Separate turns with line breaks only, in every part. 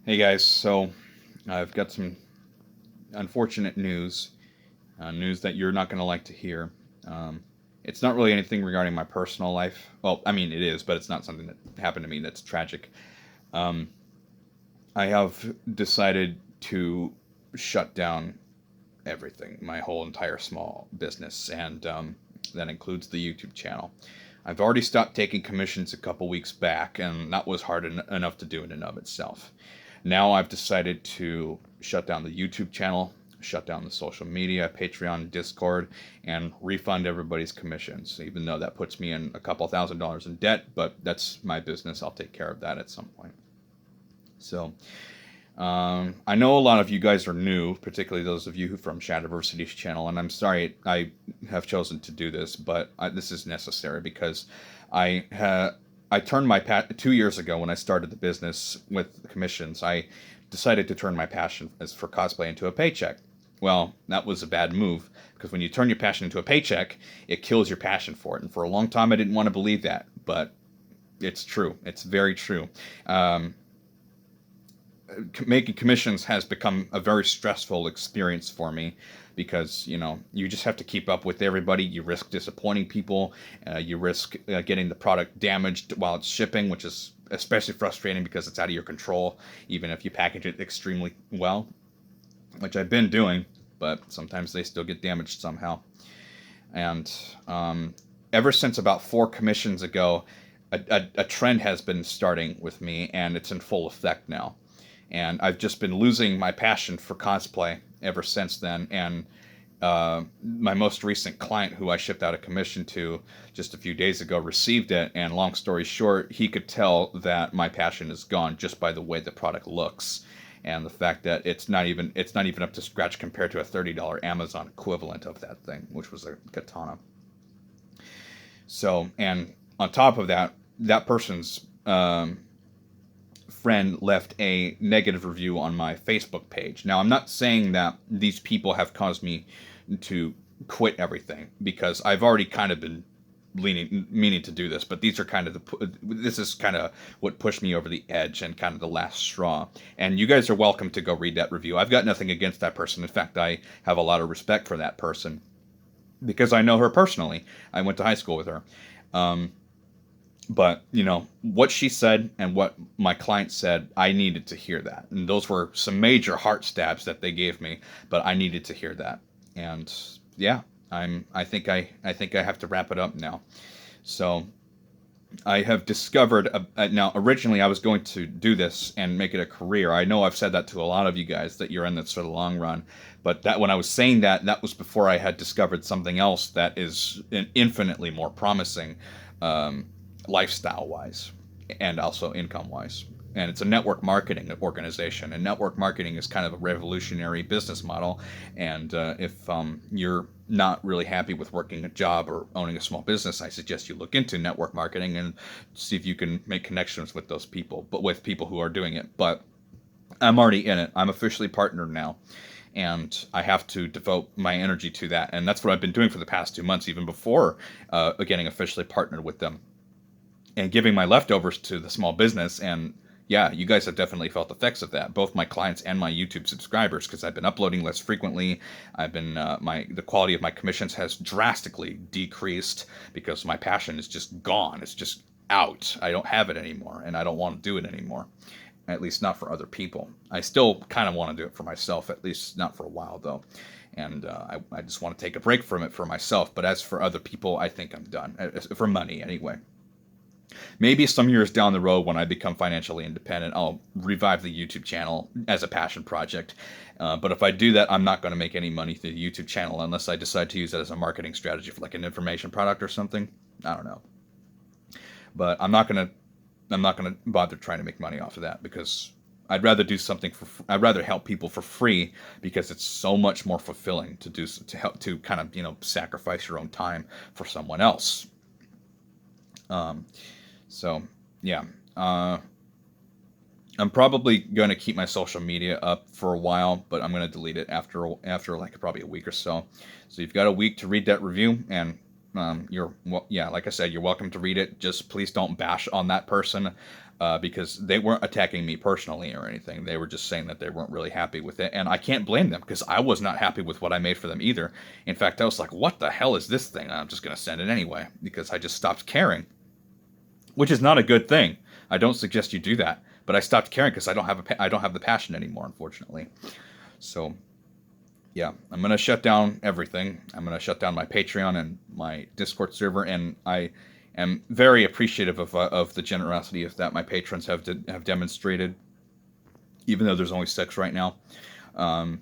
Hey guys, so I've got some unfortunate news, news that you're not going to like to hear. Um, it's not really anything regarding my personal life. Well, I mean, it is, but it's not something that happened to me that's tragic. Um, I have decided to shut down everything, my whole entire small business, and that includes the YouTube channel. I've already stopped taking commissions a couple weeks back, and that was hard enough to do in and of itself. Now I've decided to shut down the YouTube channel, shut down the social media, Patreon, Discord, and refund everybody's commissions, even though that puts me in a couple $1,000s in debt, but that's my business. I'll take care of that at some point. So, I know a lot of you guys are new, particularly those of you who from Shadiversity's channel, and I'm sorry I have chosen to do this, but this is necessary because I I turned 2 years ago when I started the business with commissions. I decided to turn my passion as for cosplay into a paycheck. Well, that was a bad move because when you turn your passion into a paycheck, it kills your passion for it. And for a long time, I didn't want to believe that, but it's true. It's very true. Um, Making commissions has become a very stressful experience for me because you just have to keep up with everybody. You risk disappointing people. You risk getting the product damaged while it's shipping, which is especially frustrating because it's out of your control, even if you package it extremely well, which I've been doing, but sometimes they still get damaged somehow. And ever since about four commissions ago, a trend has been starting with me, and it's in full effect now. And I've just been losing my passion for cosplay ever since then. And my most recent client, who I shipped out a commission to just a few days ago, received it. And long story short, he could tell that my passion is gone just by the way the product looks, and the fact that it's not even up to scratch compared to a $30 Amazon equivalent of that thing, which was a katana. So, and on top of that, that person's friend left a negative review on my Facebook page. Now, I'm not saying that these people have caused me to quit everything because I've already kind of been meaning to do this, but these are kind of this is kind of what pushed me over the edge and kind of the last straw. And you guys are welcome to go read that review. I've got nothing against that person. In fact, I have a lot of respect for that person because I know her personally. I went to high school with her. Um, but what she said and what my client said, I needed to hear that, and those were some major heart stabs that they gave me, but I needed to hear that. And yeah, I think I have to wrap it up now. So I have discovered now. Originally I was going to do this and make it a career. I know I've said that to a lot of you guys, that you're in this for the long run, but that when I was saying that, that was before I had discovered something else that is infinitely more promising, um, lifestyle wise and also income wise. And it's a network marketing organization. And network marketing is kind of a revolutionary business model. And if you're not really happy with working a job or owning a small business, I suggest you look into network marketing and see if you can make connections with those people, but with people who are doing it. But I'm already in it. I'm officially partnered now, and I have to devote my energy to that. And that's what I've been doing for the past 2 months, even before getting officially partnered with them, and giving my leftovers to the small business. And yeah, you guys have definitely felt the effects of that, both my clients and my YouTube subscribers, because I've been uploading less frequently. I've been my the quality of my commissions has drastically decreased because my passion is just gone. It's just out. I don't have it anymore, and I don't want to do it anymore. At least not for other people. I still kind of want to do it for myself, at least not for a while though. And I just want to take a break from it for myself. But as for other people, I think I'm done, for money anyway. Maybe some years down the road, when I become financially independent, I'll revive the YouTube channel as a passion project. But if I do that, I'm not going to make any money through the YouTube channel unless I decide to use it as a marketing strategy for like an information product or something. I don't know. But I'm not gonna bother trying to make money off of that because I'd rather do something I'd rather help people for free because it's so much more fulfilling to do to help to kind of sacrifice your own time for someone else. Um, so yeah, uh, I'm probably going to keep my social media up for a while, but I'm going to delete it after like probably a week or so. So you've got a week to read that review, and yeah, like I said, you're welcome to read it. Just please don't bash on that person, because they weren't attacking me personally or anything. They were just saying that they weren't really happy with it, and I can't blame them because I was not happy with what I made for them either. In fact, I was like, "What the hell is this thing?" I'm just gonna send it anyway because I just stopped caring, which is not a good thing. I don't suggest you do that, but I stopped caring because I don't have the passion anymore, unfortunately. So yeah, I'm gonna shut down everything. I'm gonna shut down my Patreon and my Discord server, and I am very appreciative of the generosity of that my patrons have demonstrated, even though there's only 6 right now. Um,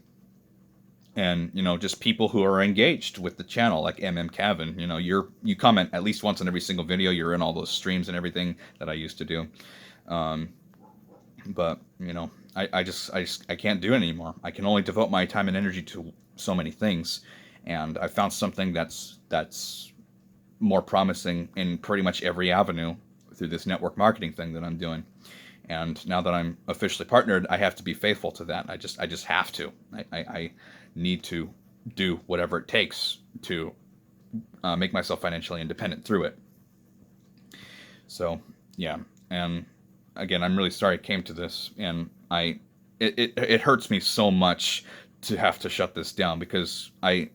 and just people who are engaged with the channel, like Kevin. You comment at least once on every single video. You're in all those streams and everything that I used to do. Um, but I can't do it anymore. I can only devote my time and energy to so many things, and I found something that's more promising in pretty much every avenue through this network marketing thing that I'm doing. And now that I'm officially partnered, I have to be faithful to that. I just have to. I need to do whatever it takes to make myself financially independent through it. So yeah, and again, I'm really sorry it came to this, and it hurts me so much to have to shut this down because I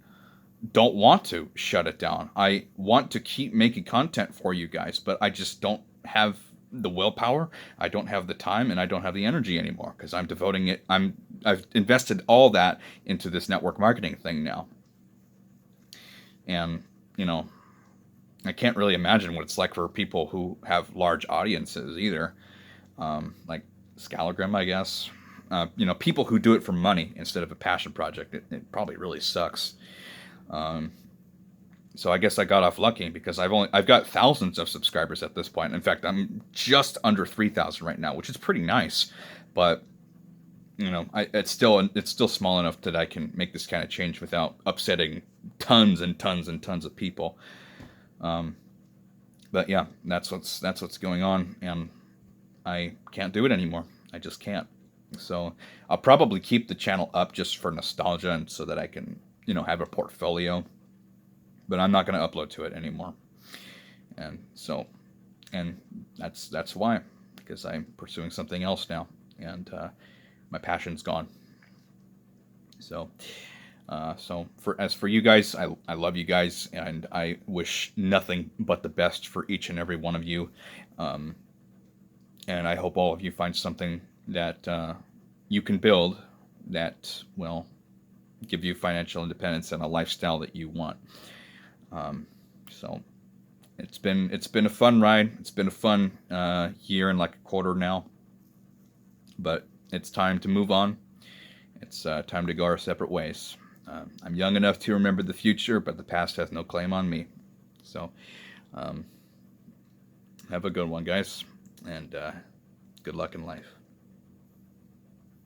don't want to shut it down. I want to keep making content for you guys, but I just don't have the willpower, I don't have the time, and I don't have the energy anymore because I'm devoting it. I've invested all that into this network marketing thing now, and I can't really imagine what it's like for people who have large audiences either. Like Scalagram, I guess. People who do it for money instead of a passion project. It probably really sucks. So I guess I got off lucky because I've got thousands of subscribers at this point. In fact, I'm just under 3,000 right now, which is pretty nice. But it's still small enough that I can make this kind of change without upsetting tons and tons and tons of people. But yeah, that's what's going on, and I can't do it anymore. I just can't. So I'll probably keep the channel up just for nostalgia and so that I can have a portfolio. But I'm not going to upload to it anymore. And that's why, because I'm pursuing something else now, and my passion's gone. So for you guys, I love you guys, and I wish nothing but the best for each and every one of you. And I hope all of you find something that you can build that will give you financial independence and a lifestyle that you want. So it's been a fun ride. It's been a fun year and like a quarter now. But it's time to move on. It's time to go our separate ways. I'm young enough to remember the future, but the past has no claim on me. So have a good one, guys, and good luck in life.